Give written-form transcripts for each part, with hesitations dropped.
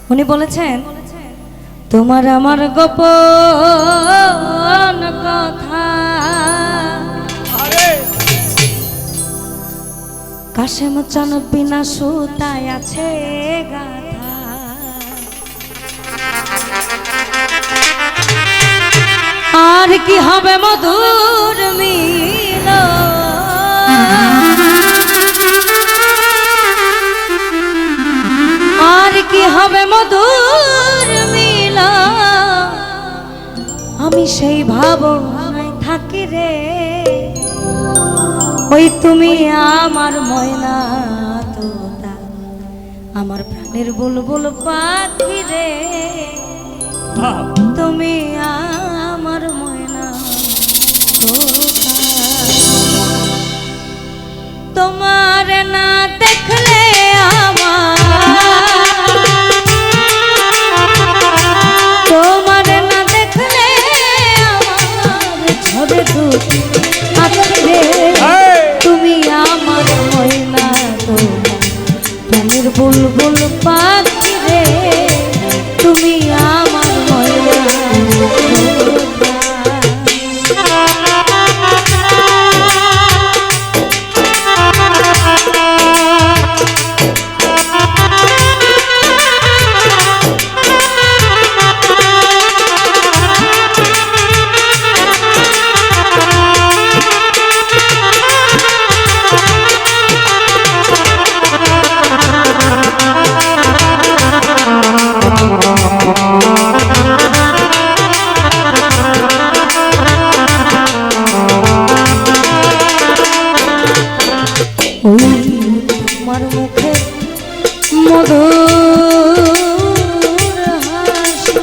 উনি বলেছেন তোমার আমার গোপন কথা কাশেম চান বিনা সুতায় আছে গাথা আর কি হবে মধুর মিল আর কি হবে মধুর মিল আমি সেই ভাবনায় থাকি রে ওই তুমি আমার ময়না তোতা আমার প্রাণের বুলবুল পাখি রে তুমি আমার ময়না তোতা তোমার না দেখলে তোমার না দেখলে আমার ঝরে দুঃখ রে তুমি আমার ময়না তোতা প্রাণের বুলবুল পাখি রে তুমি আমার ময়না তোমার মুখে মধুর হাসি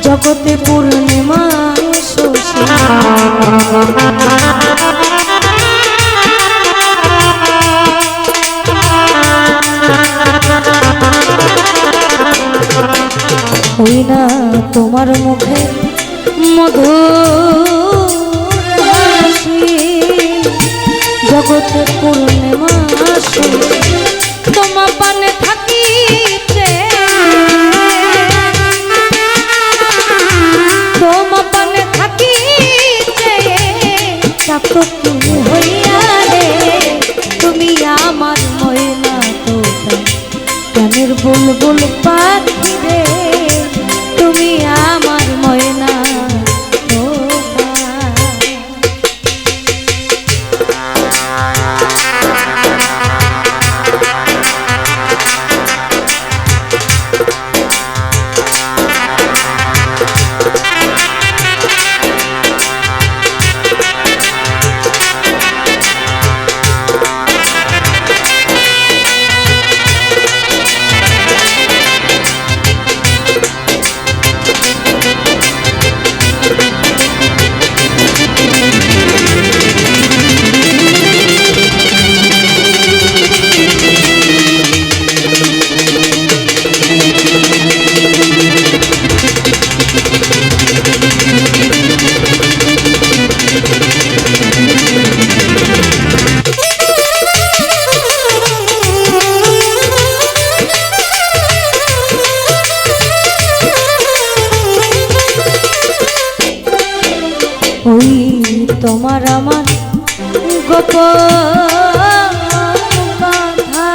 জগতে পূর্ণিমা শশী ওই না তোমার মুখে মধুর জগতে পূর্ণিমা তোমার পানে থাকিতে তোমার পানে থাকিতে তুমি হইয়া রে তুমি আমার ময়না তোতা প্রাণের বুলবুল পাখি রে তুমি আমার ময়না ওই তোমার আমার গোপন কথা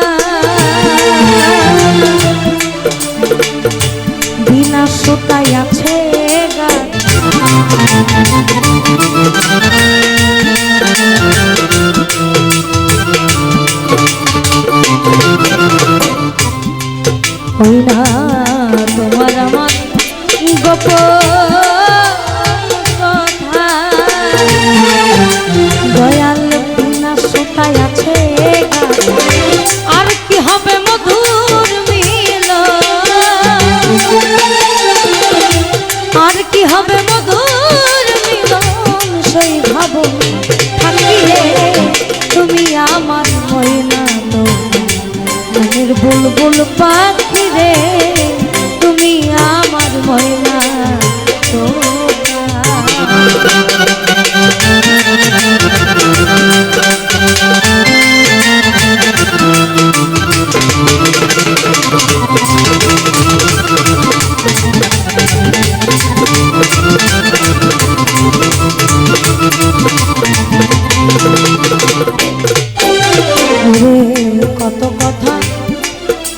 বিনা সুতায় আছে ওই না তোমার আমার গোপন দয়াল বিনা সুতায় আছে আর কি হবে মধুর মিল আর কি হবে মধুর মিলন সেই ভাবো থাকিলে তুমি আমার ময়না তোতার বুলবুল পাখি রে তুমি আমার ময়না তোতা কত কথা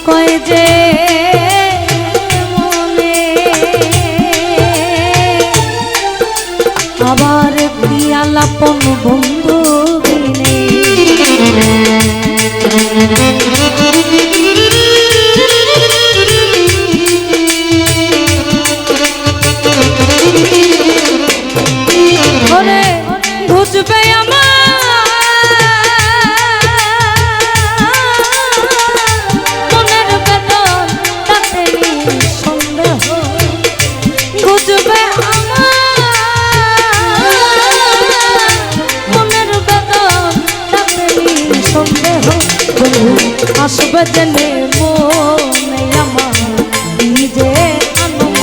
কয় যে মনে, আবার কি আলাপন বন্ধু বিনে। বুঝবে মনের বেদন তাতে সন্দেহ, বুঝবে মনের বেদন তাতে সন্দেহ। আসবে জেনে মনে আমার নিজে আনন্দ,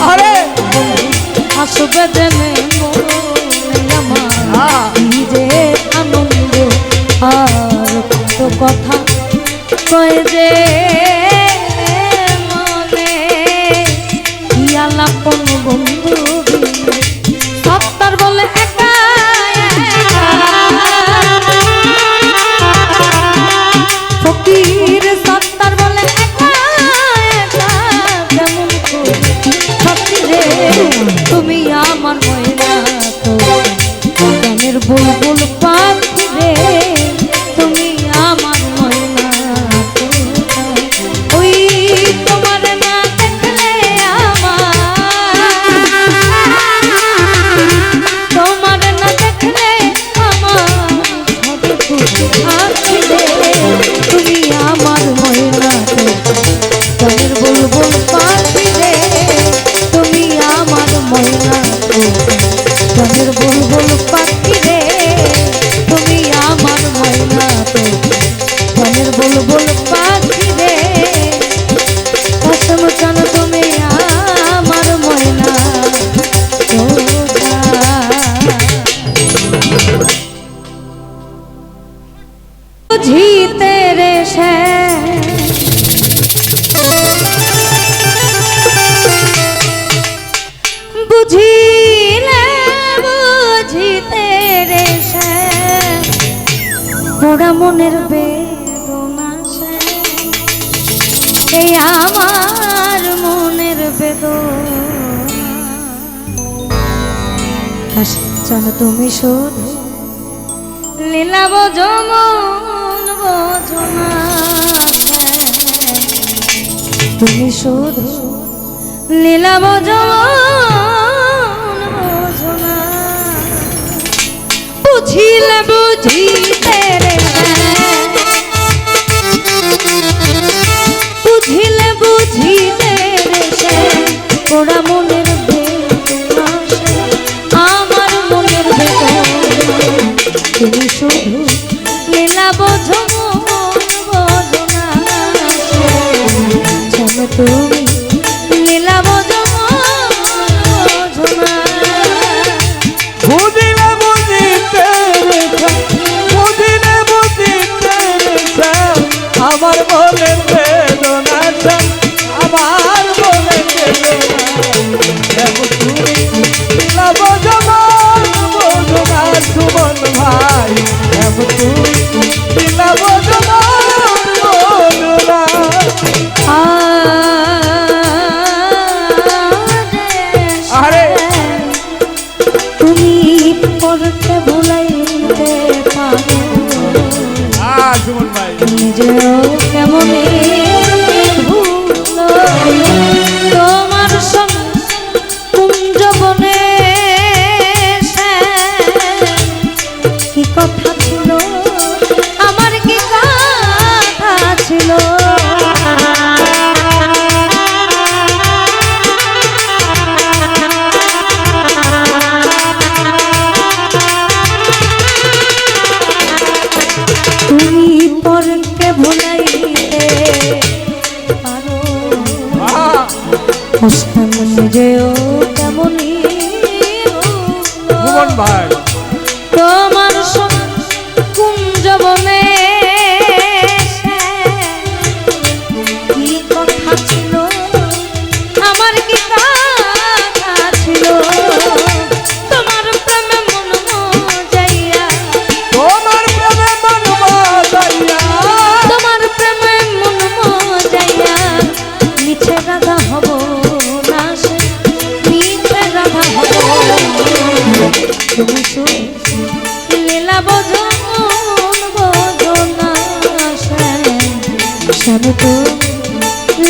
আসবে জেনে মনে আমার নিজে আনন্দ। আর কত কথা কয় যে মনে, আলাপন বন্ধু সত্তর বলে একা ফকির, সত্তর বলে একা যেমন রে তুমি আমার ময়না তো গানের বুলবুল পাখি রে তুমি আমার ময়না তো। ওই তোমার না দেখলে তোমার না দেখলে আমার পাখি রে তুমি আমার ময়না তো গানের বুলবুল পাখি রে তুমি আমার ময়না তো গানের বুলবুল পাখি রে তুমি আমার ময়না তো গানের বুলবুল পাখি রে কসম জান তুমি আমার ময়না তো। বুঝিতে রে বুঝিলে বুঝিতে রে পোড়া মনের বেদনা এই আমার মনের বেদনা। জানো তুমি শুধু লীলা যমন বোঝনা, তুমি শুধু লীলা যমন বোঝনা। বুঝিলে বুঝিতে রে বুঝিলে বুঝিতে রে পোড়া মনের বেদনা আমার মনের বেদনা। তুমি শুধু লীলা যমন বোঝনা, জানো তুমি লীলা বোঝনা। বুঝিলে বুঝিতে বুঝিলে বুঝিতে আমার মনের বেদনা, আমার মনের বেদনা। তুমি লীলা বোঝনা সুমন ভাই, তুমি লীলা বোঝনা বোঝনা। আরে তুমি পড়তে ভুলাইতে পারো সুমন ভাই নিজেও কেমন ভুলো তোমার সঙ্গে কুঞ্জবনে কি কথা ছিল আমার কি কথা ছিল। তুমি পরকে ভুলাইতে পারো নিজেও তেমনই সুমন ভাই তোমার কুঞ্জবনে কি কথা ছিল আমার কি কথা ছিল। তোমার প্রেমে মন যাইয়া তোমার প্রেমে মন যাইয়া তোমার প্রেমে শ্যাম তো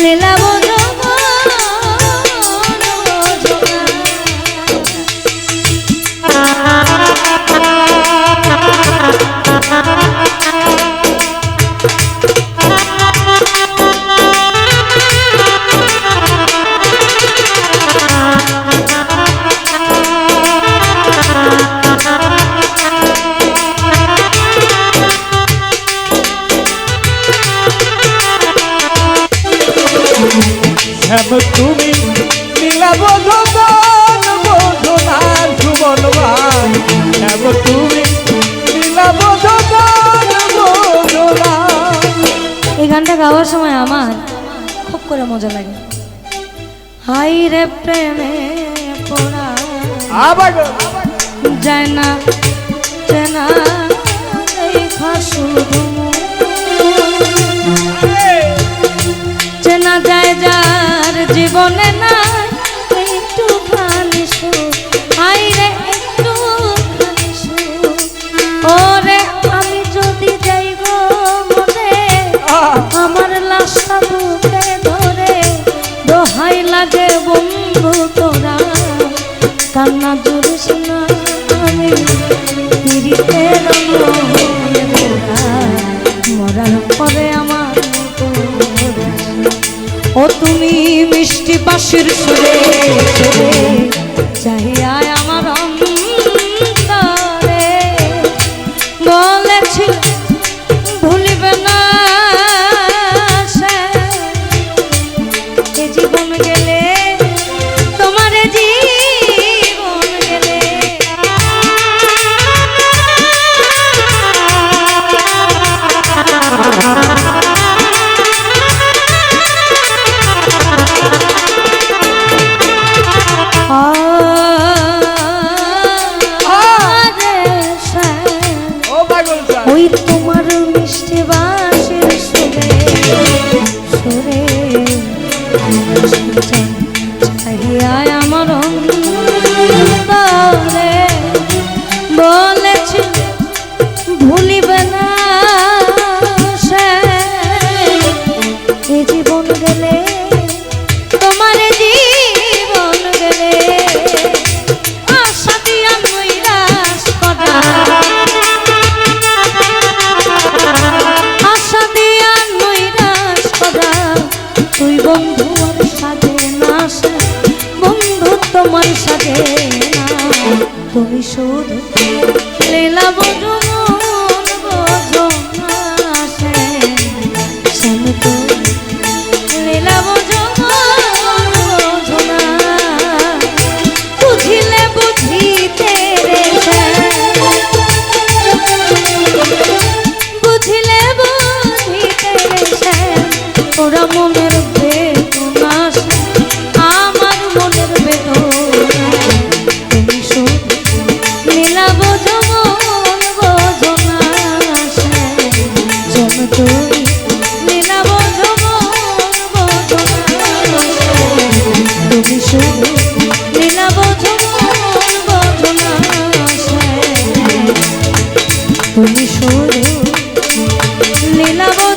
লীলা বোঝো শ্যাম তুমি লীলা বোঝো গান বোঝো না সুমন ভাই শ্যাম তুমি লীলা বোঝো গান বোঝো না। এই গানটা গাওয়ার সময় আমার খুব করে মজা লাগে। হাই রে প্রেমে পড়া আবার যায় না চেনা দেখা শুধু চেনা যায় যার জীবনে না একটু খানি সুখ। হাই রে একটু খানি সুখ। ওরে আমি যদি যাই গো মনে আমার লাশটা বুকে ধরে দোহাই লাগে বন্ধু তোরা কান্না জুড়িস না আমি পিরিতের মোহে মোরা মরার পরে আমার ও তুমি মিষ্টি বাঁশির সুরে সুরে চাহিয়া আমার অন্তরে বলেছিল ভুলিবে না সে এ জীবন গেলে তোমার জীবন গেলে ওই তোমার মিষ্টি বাঁশির সুরে সুরে চাহিয়া আমার অন্তরে বলেছিল ভুলিবে না সে এ জীবন গেলে তোমার জীবন গেলে আশা দিয়া নৈরাশ করা আশা দিয়া নৈরাশ করা তুই বন্ধু আর সাজে না সে বন্ধু তোমার সাজে না তুমি শুধু লীলা বোঝো মন বোঝো না সে শ্যাম তো লীলা বোঝো মন বোঝো না বুঝিলে বুঝিতে রে বুঝিলে বুঝিতে রে ওরা মনের বেদনা আমার মনের বেদনা তুমি শুধু লীলা বোঝো মন বোঝো না যেন তুই লীলা বোঝো মন বোঝো না তুমি শুধু লীলা বোঝো মন বোঝো না তুমি শুধু লীলা বোঝো